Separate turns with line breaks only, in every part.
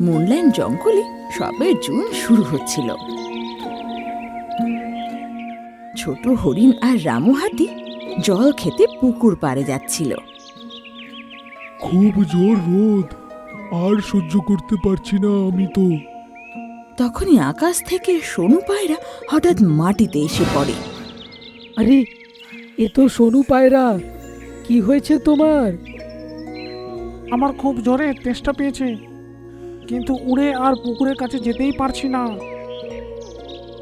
মুনলাইন জঙ্গলে সবে জুন শুরু হচ্ছিল। ছোট হরিণ আর রামু হাতি জল খেতে পুকুর পাড়ে যাচ্ছিল।
খুব জোর রোদ, আর সহ্য করতে পারছি না আমি তো।
তখনই আকাশ থেকে সোনু পায়রা হঠাৎ মাটিতে এসে পড়ে।
আরে, এ তো সোনু পায়রা। কি হয়েছে তোমার?
আমার খুব জোরে তেষ্টা পেয়েছে, কিন্তু উড়ে আর পুকুরের কাছে যেতেই পারছি না।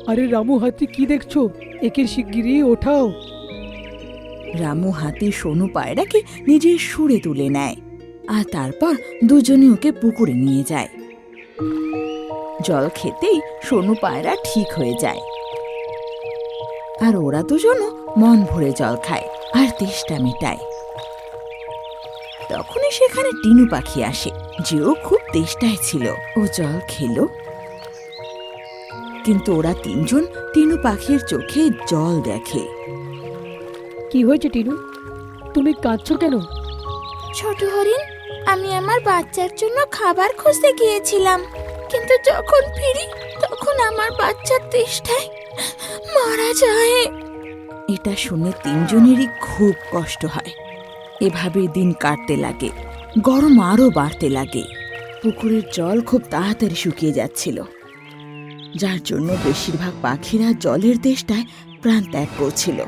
আরে রামু হাতি, কি দেখছো? একে শিগগিরই ওঠাও।
রামু হাতি সোনু পায়রাকে নিজের সুরে তুলে নেয়, আর তারপর দুজনে ওকে পুকুরে নিয়ে যায়। জল খেতেই সোনু পায়রা ঠিক হয়ে যায়, আর ওরা দুজনও মন ভরে জল খায় আর তেষ্টা মেটায়। তখনই সেখানে টিনু পাখি আসে, যেও খুব তেষ্টায় ছিল। ও জল খেলো, কিন্তু ওরা তিনজন টিনু পাখির চোখে জল দেখে।
কি হয়েছে টিনু? তুমি কাঁদছো কেন?
ছোট হরিণ, আমি আমার বাচ্চার জন্য খাবার খুঁজতে গিয়েছিলাম, কিন্তু যখন ফিরি তখন আমার বাচ্চার তেষ্টায় মারা যায়।
এটা শুনে তিনজনেরই খুব কষ্ট হয়। এভাবে দিন কাটতে লাগে, গরম আরও বাড়তে লাগে। পুকুরের জল খুব তাড়াতাড়ি শুকিয়ে যাচ্ছিল, যার জন্য বেশিরভাগ পাখিরা জলের তেষ্টায় প্রাণ ত্যাগ করছিল।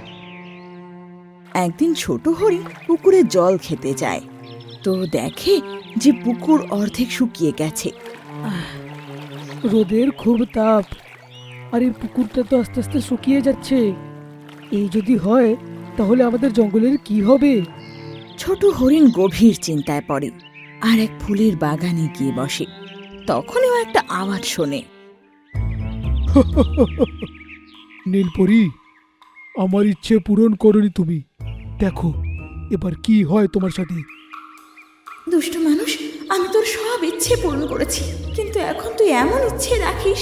একদিন ছোট হরিণ পুকুরে জল খেতে যায়, তো দেখে যে পুকুর অর্ধেক শুকিয়ে গেছে।
রোদের খুব তাপ, আর এই পুকুরটা তো আস্তে আস্তে শুকিয়ে যাচ্ছে। এই যদি হয় তাহলে আমাদের জঙ্গলের কি হবে?
ছোট হরিণ গভীর চিন্তায় পড়ে আর এক ফুলের বাগানে গিয়ে বসে। তখনই ও একটা আওয়াজ শোনে।
নীলপরি, আমার ইচ্ছে পূরণ করনি তুমি। দেখো এবার কি হয় তোমার সাথে।
দুষ্ট মানুষ, আমি তোর সব ইচ্ছে পূরণ করেছি, কিন্তু এখন তুই এমন ইচ্ছে রাখিস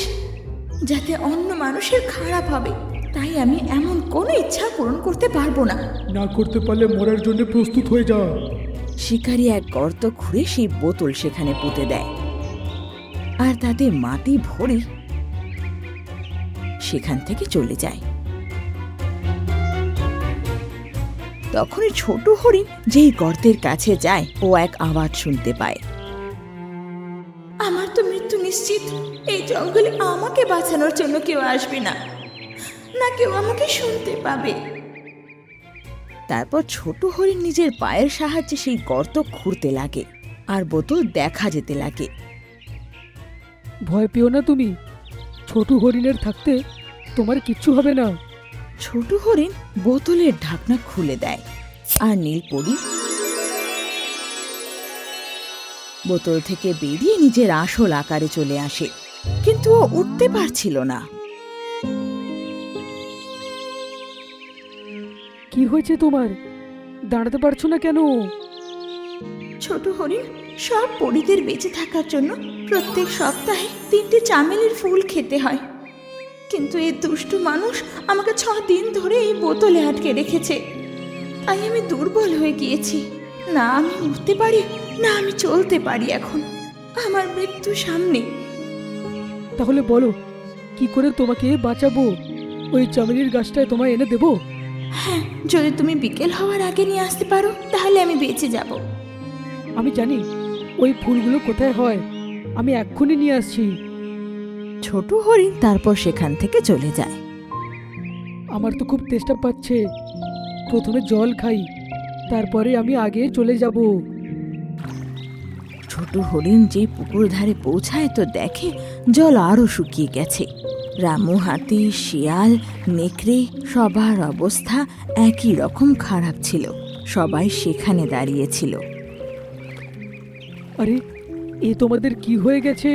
যাতে অন্য মানুষের খারাপ হবে। তাই আমি এমন কোনো ইচ্ছা পূরণ করতে পারবো না।
না করতে পারলে মরার জন্য প্রস্তুত হয়ে যা।
শিকারী এক গর্ত খুঁড়ে সেই বোতল সেখানে পুঁতে দেয়, আর তাতে মাটি ভরে সেখান থেকে চলে যায়। তখনই ছোট হরিণ যেই গর্তের কাছে যায়, ও এক আওয়াজ শুনতে পায়। আমার তো মৃত্যু নিশ্চিত। এই জঙ্গলে আমাকে বাঁচানোর জন্য কেউ আসবে না, না কেউ আমাকে শুনতে পাবে। তারপর ছোট হরিণ নিজের পায়ের সাহায্যে সেই গর্ত খুঁড়তে লাগে, আর বোতল দেখা যেতে লাগে।
ভয় পেও না তুমি, ছোট হরিণের থাকতে তোমার কিচ্ছু হবে না।
ছোট হরিণ বোতলের ঢাকনা খুলে দেয়, আর নীলপরি বোতল থেকে বেরিয়ে নিজের আসল আকারে চলে আসে, কিন্তু ও উঠতে পারছিল না।
কি হয়েছে তোমার? দাঁড়াতে পারছো না কেন?
ছোট হরিণ, সব পরীদের বেঁচে থাকার জন্য প্রত্যেক সপ্তাহে 3টে চামেলির ফুল খেতে হয়, কিন্তু এই দুষ্ট মানুষ আমাকে 6 দিন ধরে এই বোতলে আটকে রেখেছে। তাই আমি দুর্বল হয়ে গিয়েছি। না আমি উঠতে পারি, না আমি চলতে পারি। এখন আমার মৃত্যু সামনে।
তাহলে বলো, কি করে তোমাকে বাঁচাবো? ওই চামেলির গাছটায় তোমায় এনে দেবো?
হ্যাঁ, যদি তুমি বিকেল হওয়ার আগে নিয়ে আসতে পারো তাহলে আমি বেঁচে যাব।
আমি জানি ওই ফুলগুলো কোথায় হয়, আমি এক্ষুনি নিয়ে আসছি।
ছোট হরিণ তারপর সেখান থেকে চলে যায়।
আমার তো খুব তেষ্টা পাচ্ছে, প্রথমে জল খাই, তারপরে আমি আগে চলে যাব।
ছোট হরিণ যে পুকুর ধারে পৌঁছায় তো দেখে জল আরো শুকিয়ে গেছে। রামু হাতি, শিয়াল, নেকড়ে সবার অবস্থা একই রকম খারাপ ছিল। সবাই সেখানে দাঁড়িয়েছিল।
আরে, এ তোমাদের কি হয়ে গেছে?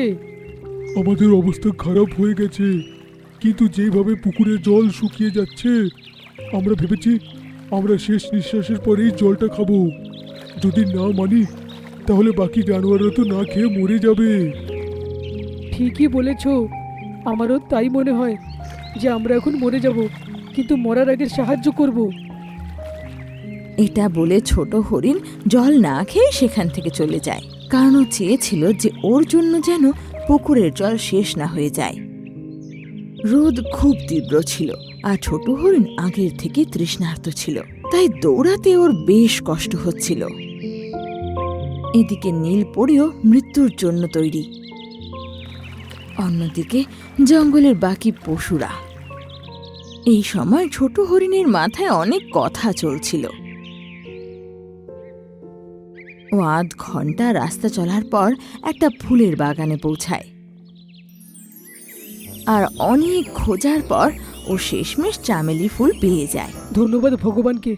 আমাদের অবস্থা খারাপ হয়ে গেছে, কিন্তু যেভাবে পুকুরে জল শুকিয়ে যাচ্ছে আমরা ভেবেছি আমরা শেষ নিঃশ্বাসের পরেই জলটা খাবো। যদি না মানি তাহলে বাকি জানোয়াররা তো না খেয়ে মরে যাবে।
ঠিকই বলেছ, আমারও তাই মনে হয় যে আমরা এখন মরে যাব, কিন্তু মরার আগে সাহায্য করব।
এটা বলে ছোট হরিণ জল না খেয়ে সেখান থেকে চলে যায়। কারণ ও চেয়েছিল যে ওর জন্য যেন পুকুরের জল শেষ না হয়ে যায়। রোদ খুব তীব্র ছিল আর ছোট হরিণ আগের থেকে তৃষ্ণার্ত ছিল, তাই দৌড়াতে ওর বেশ কষ্ট হচ্ছিল। এদিকে নীল পরিও মৃত্যুর জন্য তৈরি। অন্যদিকে জঙ্গলের বাকি পশুরা। এই সময় ছোট হরিণের মাথায় অনেক কথা চলছিল। ও আধ ঘন্টা রাস্তা চলার পর একটা ফুলের বাগানে পৌঁছায়, আর অনেক খোঁজার পর ও শেষমেশ চামেলি ফুল পেয়ে যায়।
ধন্যবাদ ভগবানকে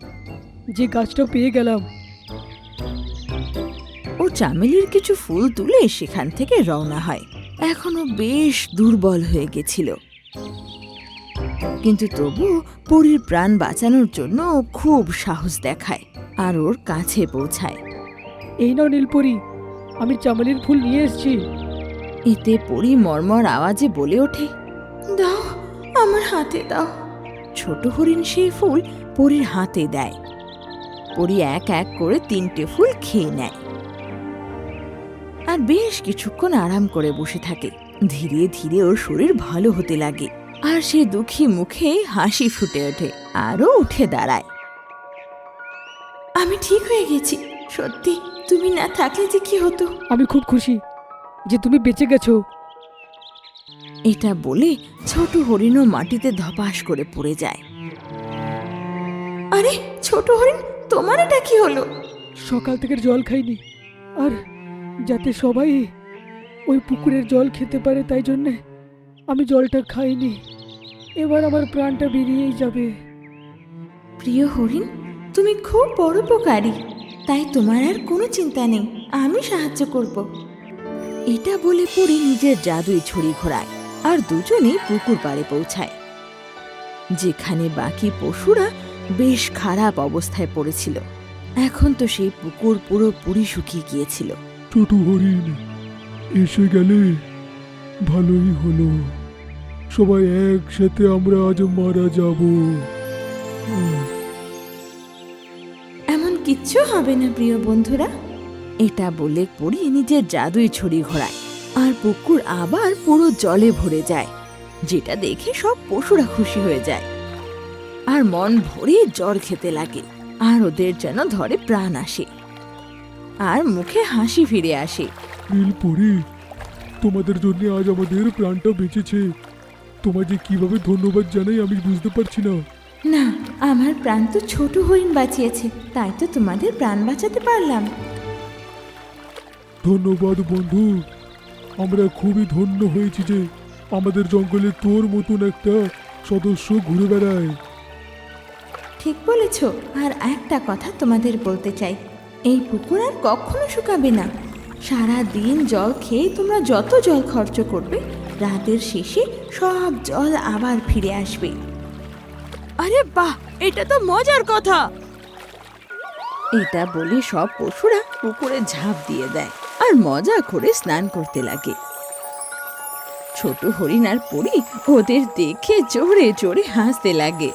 যে গাছটা পেয়ে গেলাম।
ও চামেলির কিছু ফুল তুলে সেখান থেকে রওনা হয়। এখনো বেশ দুর্বল হয়ে গেছিল, কিন্তু তবু পরীর প্রাণ বাঁচানোর জন্য ও খুব সাহস দেখায় আর ওর কাছে পৌঁছায়।
এই নাও নীলপরি, আমি চামেলির ফুল নিয়ে এসেছি।
এতে পরী মর্মর আওয়াজে বলে ওঠে, দাও, আমার হাতে দাও। ছোট হরিণ সেই ফুল পরীর হাতে দেয়। পরী এক এক করে 3টে ফুল খেয়ে নেয় আর বেশ কিছুক্ষণ আরাম করে বসে থাকে। ধীরে ধীরে ওর শরীর ভালো হতে লাগে আর সে দুঃখী মুখে হাসি ফুটে ওঠে আরও উঠে দাঁড়ায়। আমি ঠিক হয়ে গেছি, সত্যি, তুমি না থাকলে যে কি হতো।
আমি খুব খুশি যে তুমি বেঁচে গেছো।
এটা বলে ছোট হরিণও মাটিতে ধপাস করে পড়ে যায়। আরে ছোট হরিণ, তোমার এটা কি হলো?
সকাল থেকে জল খাইনি, আর যাতে সবাই ওই পুকুরের জল খেতে পারে তাই জন্যে আমি জলটা খাইনি। এবার আমার প্রাণটা বেরিয়েই যাবে।
প্রিয় হরিণ, তুমি খুব পরোপকারী, তাই তোমার আর কোনো চিন্তা নেই, আমি সাহায্য করব। এটা বলে পরী নিজের জাদুই ছড়ি ঘোরায় আর দুজনেই পুকুর পাড়ে পৌঁছায়, যেখানে বাকি পশুরা বেশ খারাপ অবস্থায় পড়েছিল। এখন তো সেই পুকুর পুরোপুরি শুকিয়ে গিয়েছিল।
ছোট হরিণ, এসে গেলে ভালোই হলো। সবাই একসাথে আমরা আজ মারা যাব।
এমন কিচ্ছু হবে না প্রিয় বন্ধুরা, এটা বলে পরী নিজের জাদুই ছড়ি ঘোরায় আর পুকুর আবার পুরো জলে ভরে যায়, যেটা দেখে সব পশুরা খুশি হয়ে যায় আর মন ভরে জল খেতে লাগে। আর ওদের যেন ধরে প্রাণ আসে আর মুখে হাসি ফিরে আসে।
নীলপরি, তোমাদের জন্য আজ আমাদের প্রাণটা বেঁচেছে। তোমায় যে কিভাবে ধন্যবাদ জানাই আমি বুঝতে পারছি না।
না, আমার প্রাণ তো ছোট হরিণ বাঁচিয়েছে, তাই তো তোমাদের প্রাণ বাঁচাতে পারলাম।
ধন্যবাদ বন্ধু, আমরা খুবই ধন্য হয়েছি যে আমাদের জঙ্গলে তোর মতন একটা সদস্য ঘুরে বেড়ায়।
ঠিক বলেছ। আর একটা কথা তোমাদের বলতে চাই, এই পুকুর আর কখনো শুকাবে না। সারা দিন জল খেয়ে তোমরা যত জল খরচ করবে, রাতের শেষে সব জল আবার ফিরে আসবে। আরে বাহ, এটা তো মজার কথা। এটা বলে সব পশুরা পুকুরে ঝাঁপ দিয়ে দেয় আর মজা করে স্নান করতে লাগে। ছোট হরিণ আর পরী ওদের দেখে জোরে জোরে হাসতে লাগে।